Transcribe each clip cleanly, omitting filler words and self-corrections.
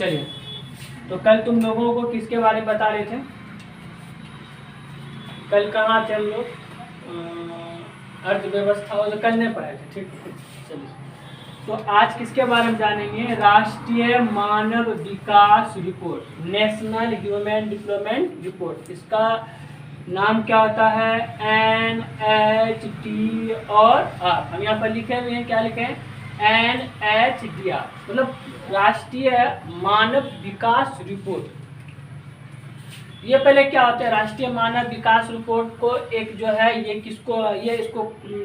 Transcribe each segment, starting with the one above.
चलिए, तो कल तुम लोगों को किसके बारे में बता रहे थे? कल कहाँ थे हम लोग? अर्थव्यवस्था और कल नहीं पढ़े थे, ठीक है। चलिए, तो आज किसके बारे में जानेंगे? राष्ट्रीय मानव विकास रिपोर्ट, नेशनल ह्यूमन डेवलपमेंट रिपोर्ट। इसका नाम क्या होता है? NHDR। हम यहाँ पर लिखे हुए हैं, क्या लिखे हैं? NHDR मतलब राष्ट्रीय मानव विकास रिपोर्ट। ये पहले क्या होता है? राष्ट्रीय मानव विकास रिपोर्ट को एक जो है ये इसको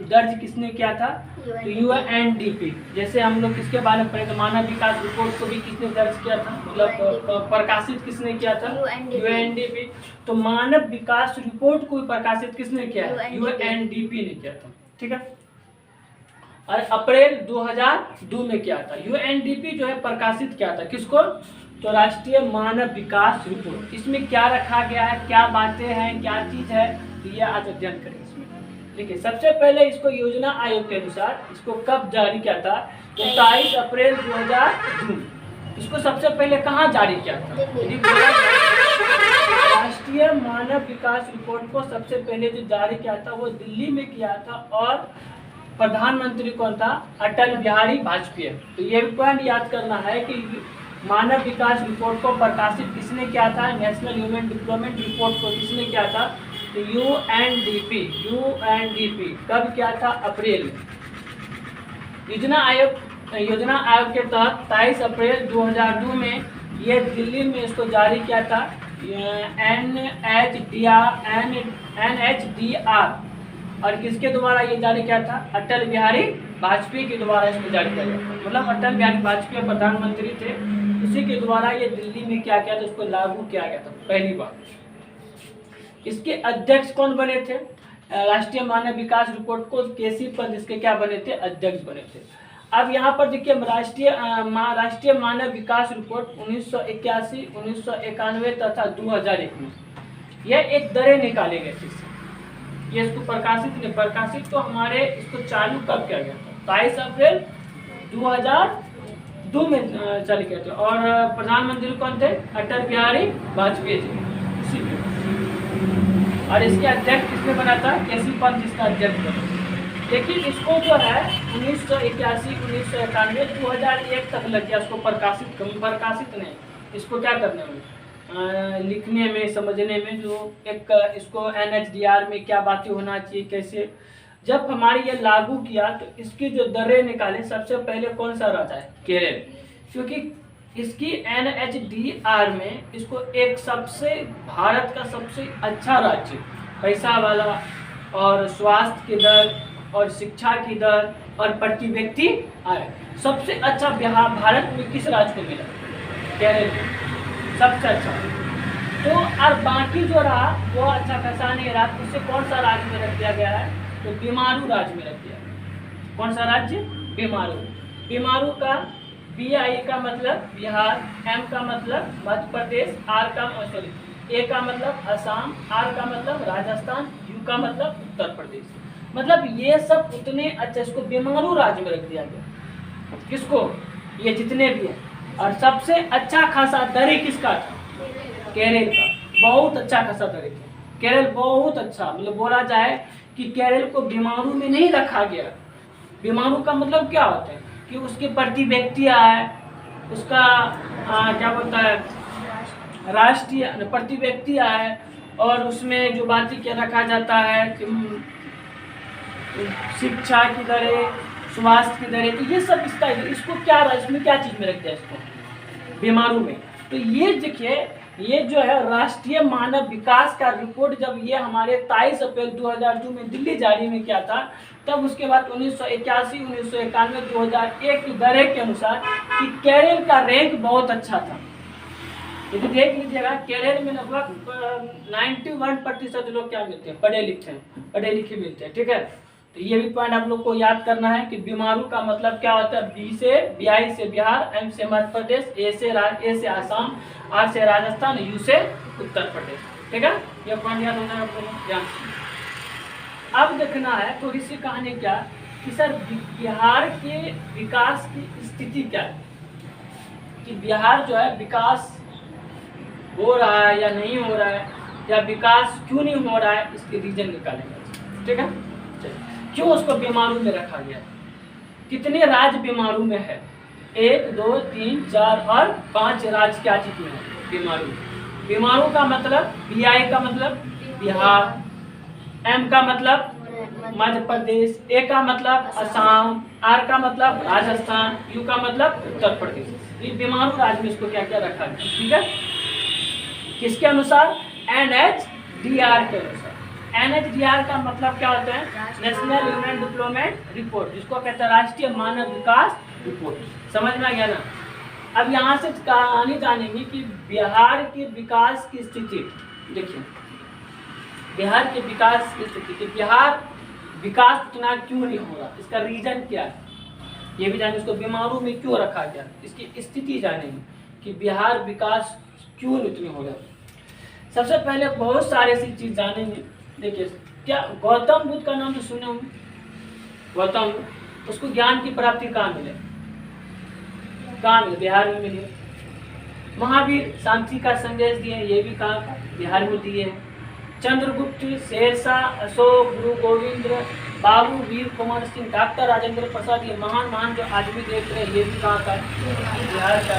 दर्ज किसने किया था? तो UNDP। जैसे हम लोग किसके बारे में पढ़े? मानव विकास रिपोर्ट को भी किसने दर्ज किया था, मतलब प्रकाशित किसने किया था? UNDP। तो मानव विकास रिपोर्ट को प्रकाशित किसने किया? UNDP ने किया था, ठीक है। और अप्रैल 2002 में किया था। UNDP जो है प्रकाशित किया था किसको? तो राष्ट्रीय मानव विकास रिपोर्ट। इसमें क्या रखा गया है, क्या बातें हैं, क्या चीज है, तो ये आज अध्ययन करें इसमें। देखिए, सबसे पहले इसको योजना आयोग के अनुसार इसको कब जारी किया था? 27 अप्रैल 2002। इसको सबसे पहले कहाँ जारी किया था? राष्ट्रीय मानव विकास रिपोर्ट को सबसे पहले जो जारी किया था वो दिल्ली में किया था, और प्रधानमंत्री कौन था? अटल बिहारी वाजपेयी। तो ये पॉइंट याद करना है कि मानव विकास रिपोर्ट को प्रकाशित किसने किया था? नेशनल ह्यूमन डेवलपमेंट रिपोर्ट को किसने किया था? तो UNDP कब किया था? अप्रैल में। योजना आयोग के तहत 23 अप्रैल 2002 में ये दिल्ली में इसको जारी किया था। NHDR और किसके द्वारा ये जारी किया था? अटल बिहारी वाजपेयी के द्वारा इसको जारी किया गया था। मतलब अटल बिहारी वाजपेयी प्रधानमंत्री थे, उसी के द्वारा ये दिल्ली में क्या किया था? उसको लागू किया गया था पहली बार। इसके अध्यक्ष कौन बने थे? राष्ट्रीय मानव विकास रिपोर्ट को केसी पद इसके क्या बने थे? अध्यक्ष बने थे। अब यहाँ पर देखिए, राष्ट्रीय मानव विकास रिपोर्ट 1981, 1991 तथा 2001 में यह एक दरें निकाले गए थे। ये इसको प्रकाशित तो हमारे इसको चालू कब किया गया था? 22 अप्रैल 2002 में चालू किया था। और प्रधानमंत्री कौन थे? अटल बिहारी वाजपेयी जी। और इसके अध्यक्ष किसने बना था? केसी पंत इसका अध्यक्ष बना। लेकिन इसको जो है 1981, 1991, 2001 तक लग गया इसको प्रकाशित नहीं, इसको क्या करने में, लिखने में, समझने में, जो एक इसको NHDR में क्या बातें होना चाहिए, कैसे। जब हमारे ये लागू किया तो इसकी जो दरें निकाले, सबसे पहले कौन सा राज्य है? केरल। क्योंकि इसकी NHDR में इसको एक भारत का सबसे अच्छा राज्य, पैसा वाला और स्वास्थ्य की दर और शिक्षा की दर और प्रति व्यक्ति आय, सबसे अच्छा बिहार भारत में किस राज्य को मिला? केरल सबसे अच्छा। तो और बाकी जो रहा वो अच्छा खासा नहीं रहा, उसे कौन सा राज्य में रख दिया गया है? तो बीमारू राज्य में रख दिया। कौन सा राज्य? बीमारू का BI का मतलब बिहार, M का मतलब मध्य प्रदेश, A का मतलब असम, R का मतलब राजस्थान, U का मतलब उत्तर प्रदेश। मतलब ये सब उतने अच्छे, इसको बीमारू राज्य में रख दिया गया। किसको? ये जितने भी हैं। और सबसे अच्छा खासा दरें किसका था? केरल का। बहुत अच्छा खासा दरें था केरल, बहुत अच्छा। मतलब बोला जाए कि केरल को बीमारू में नहीं रखा गया। बीमारू का मतलब क्या होता है? कि उसके प्रति व्यक्ति आय, उसका क्या बोलता है, राष्ट्रीय प्रति व्यक्ति आय, और उसमें जो बातें क्या रखा जाता है कि शिक्षा की दरें, स्वास्थ्य की दरें, तो ये सब इसको क्या, इसमें क्या चीज में रख दिया इसको? बीमारू में। तो ये देखिए, ये जो है राष्ट्रीय मानव विकास का रिपोर्ट जब ये हमारे 23 अप्रैल 2002 में दिल्ली जारी में किया था, तब उसके बाद 1981, 1991, 2001 की दरें के अनुसार कि केरल का रैंक बहुत अच्छा था। यदि देख लीजिएगा, केरल में लगभग 91% लोग क्या मिलते हैं? पढ़े लिखे मिलते हैं, ठीक है। तो ये भी पॉइंट आप लोग को याद करना है कि बीमारू का मतलब क्या होता है? BI से बिहार, M से मध्य प्रदेश, A से आसाम, R से राजस्थान, U से उत्तर प्रदेश, ठीक है। ये पॉइंट याद होना है आप लोगों को, ध्यान से। अब देखना है थोड़ी सी कहानी क्या कि सर बिहार के विकास की स्थिति क्या है। कि बिहार जो है विकास हो रहा है या नहीं हो रहा है, या विकास क्यों नहीं हो रहा है, इसके रीजन निकालेंगे। ठीक है, क्यों उसको बीमारू में रखा गया, कितने राज्य बीमारू में है, 1 2 3 4 और 5 राज्य क्या चीज में है बीमारू। बीमारू का मतलब BI का मतलब बिहार, M का मतलब मध्य प्रदेश, A का मतलब असम, R का मतलब राजस्थान, U का मतलब उत्तर प्रदेश। ये बीमारू राज्य में इसको क्या क्या रखा गया। ठीक है, किसके अनुसार, NHDR के अनुसार। NHDR का मतलब क्या होता है, नेशनल ह्यूमन डेवलपमेंट रिपोर्ट, जिसको कहते हैं राष्ट्रीय मानव विकास रिपोर्ट। समझ में आ गया ना। अब यहाँ से कहानी जानेंगे कि बिहार के विकास की स्थिति। देखिए बिहार के विकास की स्थिति, कि बिहार विकास उतना क्यों नहीं हो रहा, इसका रीजन क्या है, ये भी जाने। इसको बीमारू में क्यों रखा गया, इसकी स्थिति जानेंगे कि बिहार विकास क्यों नहीं हो रहा। सबसे पहले बहुत सारे ऐसी चीज जानेंगे। देखिए क्या गौतम बुद्ध का नाम तो सुने होंगे, गौतम, उसको ज्ञान की प्राप्ति कहाँ मिले, कहाँ मिले, बिहार में मिली। महावीर शांति का संदेश दिए, ये भी कहाँ, बिहार में दिए। चंद्रगुप्त, शेरशाह, अशोक, गुरु गोविंद, बाबू, वीर कुंवर सिंह, डॉक्टर राजेंद्र प्रसाद, ये महान महान जो आदमी देख रहे हैं, ये भी कहाँ का, बिहार का।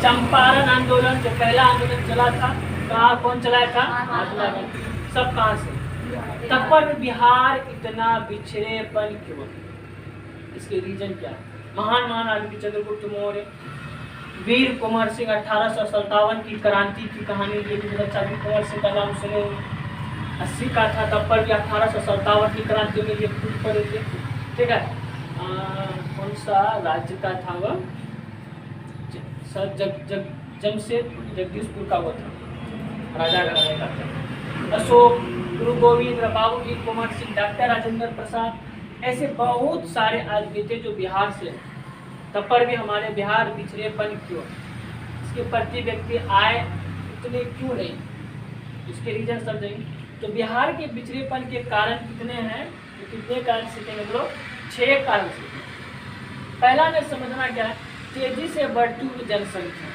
चंपारण आंदोलन, जो पहला आंदोलन चला था, कहाँ कौन चलाया था, महात्मा गांधी, सब कहाँ से। तब पर बिहार इतना पिछड़ेपन क्यों, इसके रीजन क्या है। महान महान आदमी चंद्रगुप्त मौर्य, वीर कुंवर सिंह, 1857 की क्रांति की कहानी, ये भी बहुत अच्छा, वीर कुंवर सिंह का नाम सुने। 80 का था तब पर भी 1857 की क्रांति में ये फूट पड़े थे। ठीक है, कौन सा राज्य का था वह, जमशेदपुर, जगदीशपुर का वो था, राजा का था। अशोक, गुरु गोविंद, बाबू, वीर कुंवर सिंह, डॉक्टर राजेंद्र प्रसाद, ऐसे बहुत सारे आदमी थे जो बिहार से। तब पर भी हमारे बिहार पिछड़ेपन क्यों, इसके प्रति व्यक्ति आय इतने क्यों नहीं, इसके रीजन समझेंगे। तो बिहार के पिछड़ेपन के कारण कितने हैं, तो कितने कारण सीखेंगे हम लोग, 6 कारण सीखेंगे। पहला में समझना क्या है, तेजी से बढ़ती हुई जनसंख्या।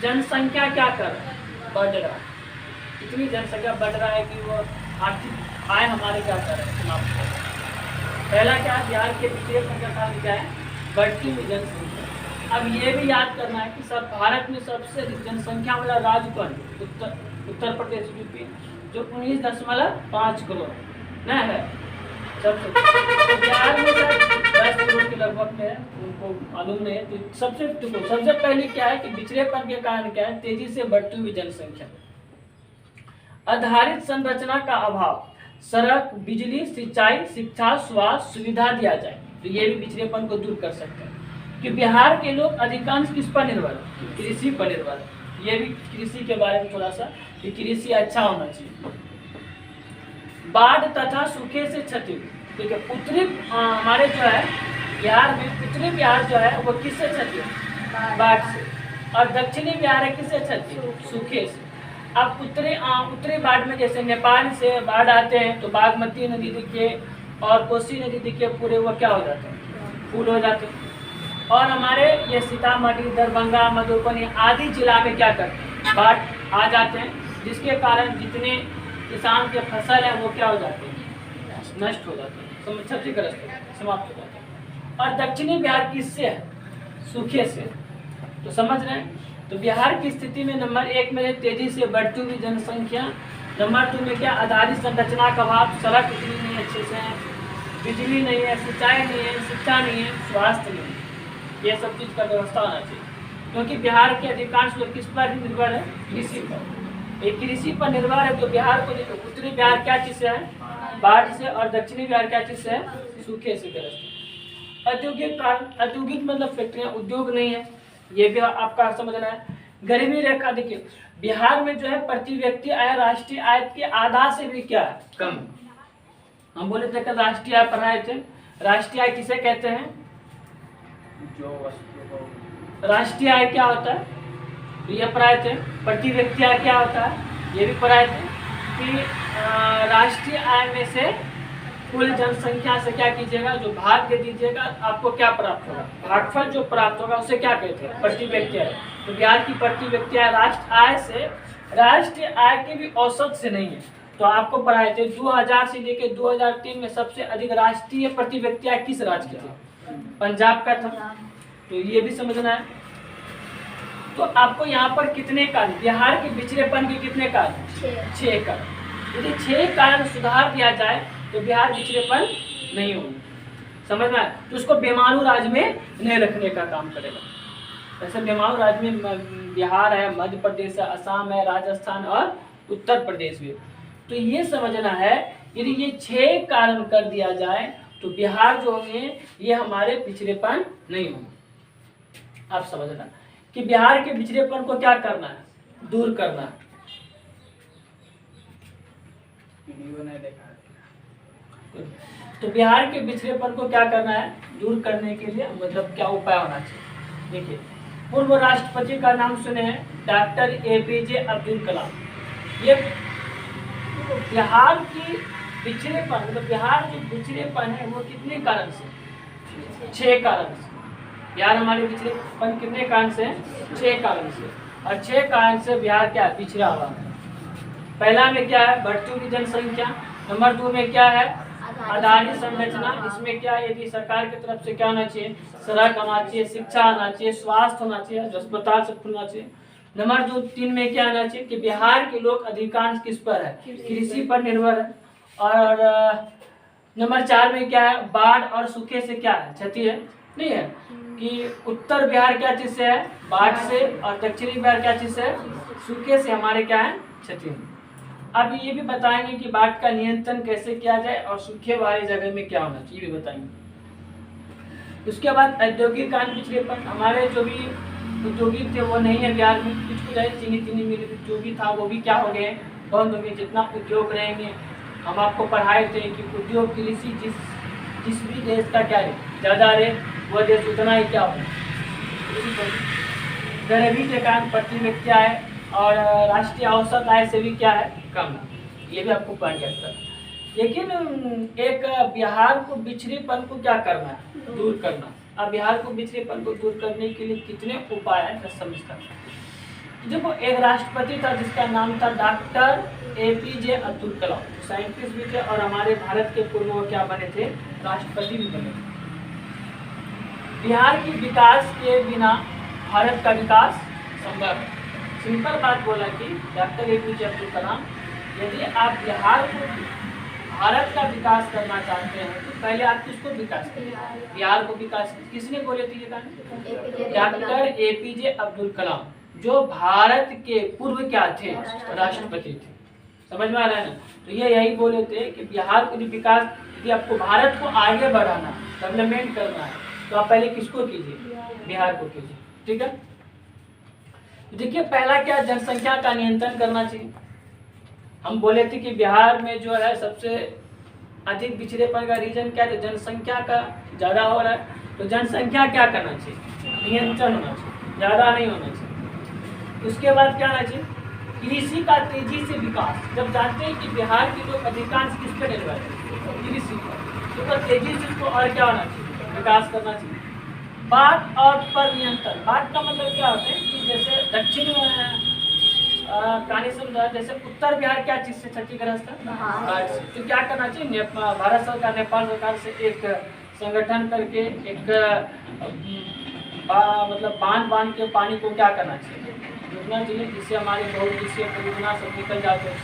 जनसंख्या क्या कर रहा है, बढ़ रहा है। इतनी जनसंख्या बढ़ रहा है कि वो आर्थिक आय हमारे क्या कर रहे हैं, समाप्त कर रहे हैं। पहला क्या, बिहार के पिछड़ेपन का कारण क्या है, बढ़ती हुई जनसंख्या। अब ये भी याद करना है कि सब भारत में सबसे अधिक जनसंख्या वाला राज्य कौन, उत्तर प्रदेश, यूपी, जो 19.5 करोड़ न है सबसे। तो बिहार में 10 करोड़ के लगभग में है, उनको मालूम नहीं है। तो सबसे पहले क्या है कि पिछड़ेपन के कारण क्या है, तेजी से बढ़ती हुई जनसंख्या, आधारित संरचना का अभाव, सड़क, बिजली, सिंचाई, शिक्षा, स्वास्थ्य सुविधा दिया जाए, तो ये भी पिछड़ेपन को दूर कर सकते हैं। कि बिहार के लोग अधिकांश किस पर निर्भर, कृषि पर निर्भर। ये भी कृषि के बारे में थोड़ा सा, कि कृषि अच्छा होना चाहिए। बाढ़ तथा सूखे से क्षति, ठीक है। उत्तरी हमारे जो है बिहार में, उत्तरी बिहार जो है वो किससे क्षति है, बाढ़ से, और दक्षिणी बिहार है किससे क्षति, सूखे से। अब उत्तरी बाढ़ में जैसे नेपाल से बाढ़ आते हैं तो बागमती नदी देखिए और कोसी नदी देखिए, पूरे वो क्या हो जाते हैं, फूल हो जाते हैं। और हमारे ये सीतामढ़ी, दरभंगा, मधुबनी आदि जिला में क्या करते हैं, बाढ़ आ जाते हैं, जिसके कारण जितने किसान के फसल है वो क्या हो जाते हैं, नष्ट हो जाते हैं, क्षतिग्रस्त हो जाते हैं, समाप्त हो जाते हैं। और दक्षिणी बिहार किससे है, सूखे से। तो समझ रहे हैं। तो बिहार की स्थिति में नंबर 1 में तेजी से बढ़ती हुई जनसंख्या, नंबर 2 में क्या, आधारित संरचना का अभाव, सड़क इतनी नहीं अच्छे से है, बिजली नहीं है, सिंचाई नहीं है, शिक्षा नहीं है, स्वास्थ्य नहीं है। ये सब चीज़ का व्यवस्था होना चाहिए, क्योंकि बिहार के अधिकांश लोग किस पर निर्भर है, कृषि पर। एक कृषि पर निर्भर है। तो बिहार को देखो, उत्तरी बिहार क्या चीज़ से है, बाढ़ से, और दक्षिणी बिहार क्या चीज़ से है, सूखे से ग्रस्त। औद्योगिक मतलब फैक्ट्रियाँ, उद्योग नहीं है, ये भी आपका समझना है। गरीबी रेखा देखिए, बिहार में जो है प्रति व्यक्ति आय राष्ट्रीय आय के आधा से भी क्या है, कम। हम बोले थे कि राष्ट्रीय आय पढ़ाए थे, राष्ट्रीय आय किसे कहते हैं, जो वस्तु, राष्ट्रीय आय क्या होता है, तो ये पढ़ाए थे। प्रति व्यक्ति आय क्या होता है, ये भी पढ़ाए थे। कि राष्ट्रीय आय में से कुल जनसंख्या से क्या कीजिएगा, जो भाग दे दीजिएगा, आपको क्या प्राप्त होगा, भागफल जो प्राप्त होगा उसे क्या कहते हैं, प्रति व्यक्ति आय। तो बिहार की प्रति व्यक्ति आय राष्ट्रीय आय के भी औसत से नहीं है। तो आपको पढ़ाए थे 2000 से लेकर 2003 में सबसे अधिक राष्ट्रीय प्रति व्यक्ति आय किस राज्य की थी, पंजाब का था। तो ये भी समझना है। तो आपको यहाँ पर कितने कारण, बिहार के पिछड़ेपन के कितने कारण, 6 कारण। यदि 6 कारण सुधार दिया जाए तो बिहार पिछड़ेपन नहीं होगा, समझना है। तो उसको बेमानू राज्य में नहीं रखने का काम करेगा। वैसे बेमानू राज्य में बिहार है, मध्य प्रदेश है, असम है, राजस्थान और उत्तर प्रदेश भी। तो ये समझना है, यदि ये 6 कारण कर दिया जाए तो बिहार जो होंगे ये हमारे पिछड़ेपन नहीं होंगे। आप समझना कि बिहार के पिछड़ेपन को क्या करना है, दूर करना है। तो बिहार के पिछड़ेपन को क्या करना है, दूर करने के लिए मतलब क्या उपाय होना चाहिए। देखिए, पूर्व राष्ट्रपति का नाम सुने हैं, डॉक्टर APJ अब्दुल कलाम। ये बिहार की पिछड़ेपन, मतलब बिहार जो पिछड़ेपन है वो कितने कारण से, 6 कारण से। बिहार हमारे पिछड़ेपन कितने कारण से, 6 कारण से। और 6 कारण से बिहार क्या है, पिछड़ा हुआ है। पहला में क्या है, बढ़ती हुई जनसंख्या। नंबर 2 में क्या है, आधारित संरचना। इसमें क्या है, यदि सरकार की तरफ से क्या होना चाहिए, सड़क होना चाहिए, शिक्षा होना चाहिए, स्वास्थ्य होना चाहिए, अस्पताल सब होना चाहिए। नंबर 3 में क्या होना चाहिए कि बिहार के लोग अधिकांश किस पर है, कृषि पर निर्भर है। और नंबर 4 में क्या है, बाढ़ और सूखे से क्या है, क्षति है, नहीं है कि उत्तर बिहार क्या चीज से है, बाढ़ से, और दक्षिणी बिहार क्या चीज से है, सूखे से हमारे क्या है, क्षति है। अब ये भी बताएंगे कि बाढ़ का नियंत्रण कैसे किया जाए और सूखे वाली जगह में क्या होना चाहिए, भी बताएंगे। उसके बाद औद्योगिक कारण पिछड़ेपन। हमारे जो भी उद्योगिक थे वो नहीं है बिहार में, कुछ चीनी मिल उद्योगी था वो भी क्या हो गए, बंद हो गए। जितना उद्योग रहेंगे, हम आपको पढ़ाए थे कि उद्योग कृषि जिस भी देश का क्या है ज़्यादा रहे वह देश उतना ही क्या हो। गरीबी के कारण प्रति व्यक्ति आय और राष्ट्रीय औसत आय से भी क्या है, कम। ये भी आपको पढ़ जाता है। लेकिन एक बिहार को पिछड़ेपन को क्या करना है, दूर करना। अब बिहार को पिछड़ेपन को दूर करने के लिए कितने उपाय हैं समझता है। देखो, एक राष्ट्रपति था जिसका नाम था doctor APJ Abdul Kalam, scientist भी थे और हमारे भारत के पूर्व क्या बने थे, राष्ट्रपति भी बने थे। बिहार के विकास के बिना भारत का विकास संभव है। सिंपल बात बोला कि डॉक्टर APJ अब्दुल कलाम, यदि आप बिहार को भारत का विकास करना चाहते हैं तो पहले आप किसको विकास करें, बिहार को विकास। किसने बोले थे ये गाने, डॉक्टर APJ अब्दुल कलाम, जो भारत के पूर्व क्या थे, राष्ट्रपति थे। समझ में आ रहा है ना। तो ये यही बोले थे कि बिहार को विकास, यदि आपको भारत को आगे बढ़ाना, डेवलपमेंट करना है तो आप पहले किसको कीजिए, बिहार को कीजिए। ठीक है। देखिए, पहला क्या, जनसंख्या का नियंत्रण करना चाहिए। हम बोले थे कि बिहार में जो है सबसे अधिक पिछड़ेपन का रीजन क्या है, जनसंख्या का ज़्यादा हो रहा है। तो जनसंख्या क्या करना चाहिए, नियंत्रण होना चाहिए, ज़्यादा नहीं होना चाहिए। उसके बाद क्या होना चाहिए, कृषि का तेजी से विकास। जब जानते हैं कि बिहार के लोग अधिकांश किस पर निर्भर है, कृषि पर, तो तेजी से उसको और क्या होना चाहिए, विकास करना चाहिए। बाढ़ और पर नियंत्रण। बाढ़ का मतलब क्या होता है कि जैसे दक्षिण कहानी समझा, जैसे उत्तर बिहार क्या चीज से क्षतिग्रस्त है, बाढ़ से। तो क्या करना चाहिए, भारत सरकार नेपाल सरकार से एक संगठन करके एक मतलब बांध के पानी को क्या करना चाहिए, रुकना चाहिए, जिससे हमारे बहुउद्देशीय परियोजना सब निकल जाते हैं।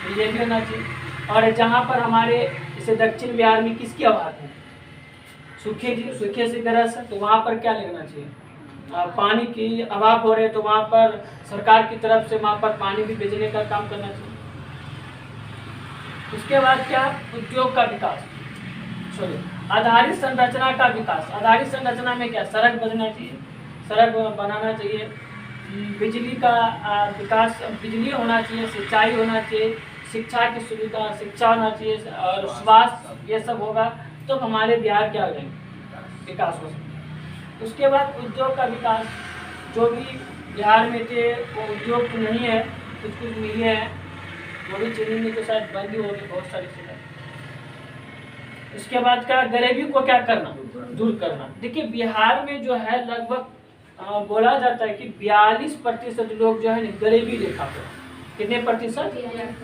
तो ये भी होना चाहिए। और जहाँ पर हमारे जैसे दक्षिण बिहार में किसकी अभाव है, सूखे से ग्रस्त है, तो वहाँ पर क्या लेना चाहिए, पानी की अभाव हो रहे, तो वहाँ पर सरकार की तरफ से वहाँ पर पानी भी भेजने का काम करना चाहिए। उसके बाद क्या, उद्योग का विकास, आधारित संरचना का विकास। आधारित संरचना में क्या, सड़क बनना चाहिए, सड़क बनाना चाहिए, बिजली का विकास, बिजली होना चाहिए, सिंचाई होना चाहिए, शिक्षा की सुविधा, शिक्षा होना चाहिए और स्वास्थ्य, ये सब होगा तो हमारे बिहार क्या हो जाएंगे, विकास हो सकता है। उसके बाद उद्योग का विकास। जो भी बिहार में थे वो उद्योग तो नहीं है, कुछ मिले हैं, वो भी चीनी में तो शायद बंद ही हो गई बहुत सारी चीज़ें। उसके बाद क्या, गरीबी को क्या करना, दूर करना। देखिए बिहार में जो है लगभग बोला जाता है कि 42% लोग जो है ना गरीबी रेखा पर, कितने प्रतिशत,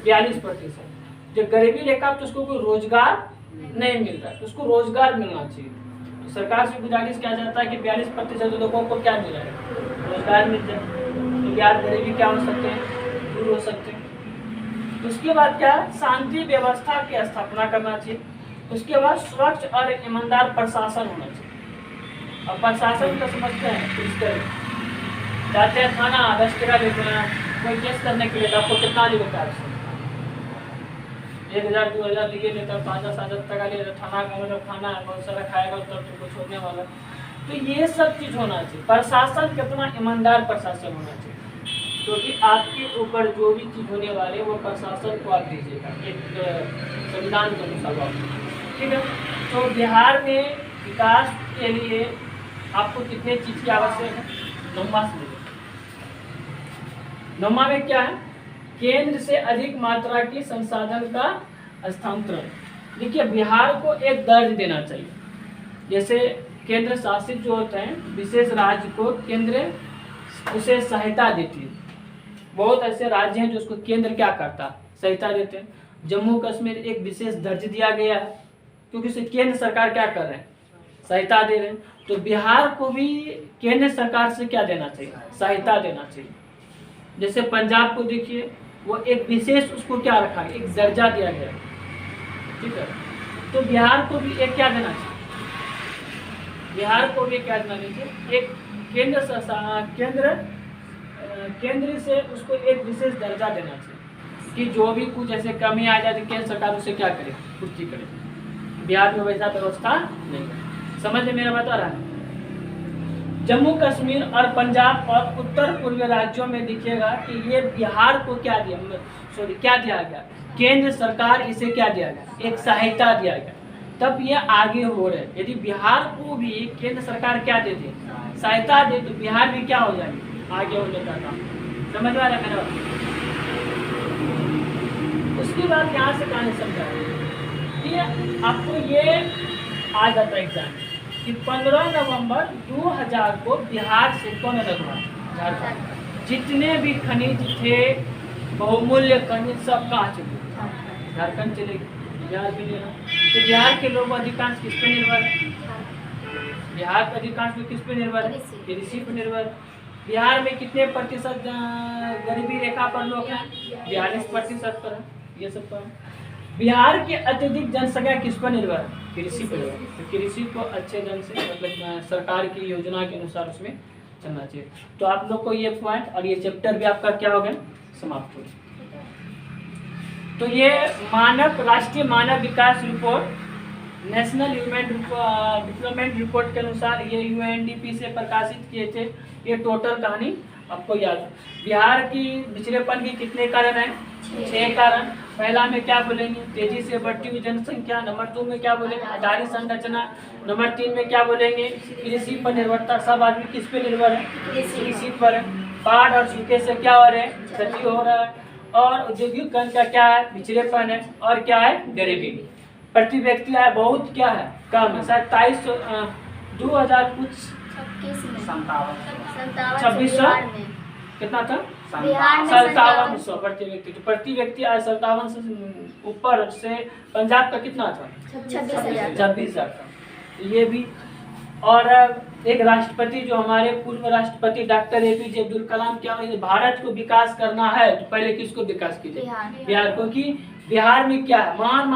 42%। जो गरीबी रेखा तो उसको कोई रोजगार नहीं मिल रहा है, तो उसको रोजगार मिलना चाहिए। तो सरकार से गुजारिश किया जाता है कि 42% लोगों को क्या मिला है, रोजगार मिल जाए, तो बिहार गरीबी क्या हो सकते हैं, दूर हो सकते हैं। उसके बाद क्या, शांति व्यवस्था की स्थापना करना चाहिए। उसके बाद स्वच्छ और ईमानदार प्रशासन होना चाहिए। और प्रशासन का समझते हैं किस तरह जाते हैं थाना, 10 टका देते हैं, कोई केस करने के लिए आपको कितना देता है, 1000 2000 दिए लेता, 5,000 टका ले लेता, थाना का मतलब खाना है, बहुत सारा खाएगा तब तुमको छोड़ने वाला। तो ये सब चीज होना चाहिए। प्रशासन कितना ईमानदार प्रशासन होना चाहिए, क्योंकि आपके ऊपर जो भी चीज होने वाले वो प्रशासन को आप दीजिएगा एक संविधान के अनुसार, ठीक है। तो बिहार में विकास के लिए आपको कितने चीज की आवश्यक है, नौमा से लेकर नौमा में क्या है, केंद्र से अधिक मात्रा की संसाधन का हस्तांतरण। देखिए बिहार को एक दर्ज देना चाहिए, जैसे केंद्र शासित जो होते हैं विशेष राज्य को केंद्र उसे सहायता देती है। बहुत ऐसे राज्य हैं जो उसको केंद्र क्या करता है, सहायता देते हैं। जम्मू कश्मीर एक विशेष दर्ज दिया गया है, क्योंकि उसे केंद्र सरकार क्या कर रहे हैं, सहायता दे रहे हैं। तो बिहार को भी केंद्र सरकार से क्या देना चाहिए, सहायता देना चाहिए। जैसे पंजाब को देखिए, वो एक विशेष उसको क्या रखा है, एक दर्जा दिया गया, ठीक है। तो बिहार को भी एक क्या देना चाहिए, बिहार को भी क्या देना चाहिए, एक केंद्र से उसको एक विशेष दर्जा देना चाहिए कि जो भी कुछ ऐसे कमी आ जाए केंद्र सरकार उसे क्या करे, पूर्ति करे। बिहार में वैसा व्यवस्था नहीं है, समझ में मेरा बता रहा है। जम्मू कश्मीर और पंजाब और उत्तर पूर्वी राज्यों में देखिएगा कि ये बिहार को क्या दिया, क्या दिया गया, केंद्र सरकार इसे क्या दिया गया, एक सहायता दिया गया, तब ये आगे हो रहे। यदि बिहार को भी केंद्र सरकार क्या दे दे, सहायता दे, तो बिहार भी क्या हो जाएगी, आगे होने का काम। समझ में आ रहा है मेरा। उसके बाद यहाँ से कहानी समझा कि आपको ये आ जाता है एग्जाम कि 15 नवंबर 2000 को बिहार से कौन अलग हुआ, झारखंड। जितने भी खनिज थे, बहुमूल्य खनिज सब कहाँ चले, झारखंड चले गए, बिहार भी नहीं रहा। तो बिहार के लोग अधिकांश किस पे निर्भर है, बिहार के अधिकांश लोग किस पे निर्भर है, कृषि पर निर्भर। बिहार में कितने प्रतिशत गरीबी रेखा पर लोग हैं, 42% पर है। ये सब पर बिहार की अत्यधिक जनसंख्या किस पर निर्भर है, कृषि पर निर्भर। तो कृषि को अच्छे ढंग से मतलब सरकार की योजना के अनुसार उसमें चलना चाहिए। तो आप लोग को ये पॉइंट और ये चैप्टर भी आपका क्या हो गया, समाप्त हो गया। तो ये राष्ट्रीय मानव विकास रिपोर्ट, नेशनल ह्यूमन डेवलपमेंट रिपोर्ट के अनुसार ये यूएनडीपी से प्रकाशित किए थे। ये टोटल कहानी आपको याद है। बिहार की पिछड़ेपन की कितने कारण हैं, 6 कारण। पहला में क्या बोलेंगे, तेजी से बढ़ती हुई जनसंख्या। नंबर 2 में क्या बोलेंगे, आधारित संरचना। नंबर 3 में क्या बोलेंगे, कृषि पर निर्भरता। सब आदमी किस पे निर्भर है, कृषि पर। बाढ़ और सूखे से क्या हो रहे हैं, क्षति हो रहा है। और औद्योगिकरण का क्या है, पिछड़ेपन है। और क्या है, गरीबी। प्रति व्यक्ति आय बहुत क्या है, कम है, शायद 2000 कुछ 2600 कितना था, 5700 प्रति व्यक्ति। तो प्रति व्यक्ति आय 57 से ऊपर से पंजाब का कितना था, 26,000 था। ये भी। और एक राष्ट्रपति जो हमारे पूर्व राष्ट्रपति डॉक्टर APJ अब्दुल कलाम, क्या भारत को विकास करना है तो पहले किसको विकास कीजिए, बिहार को। कि बिहार में क्या है, महान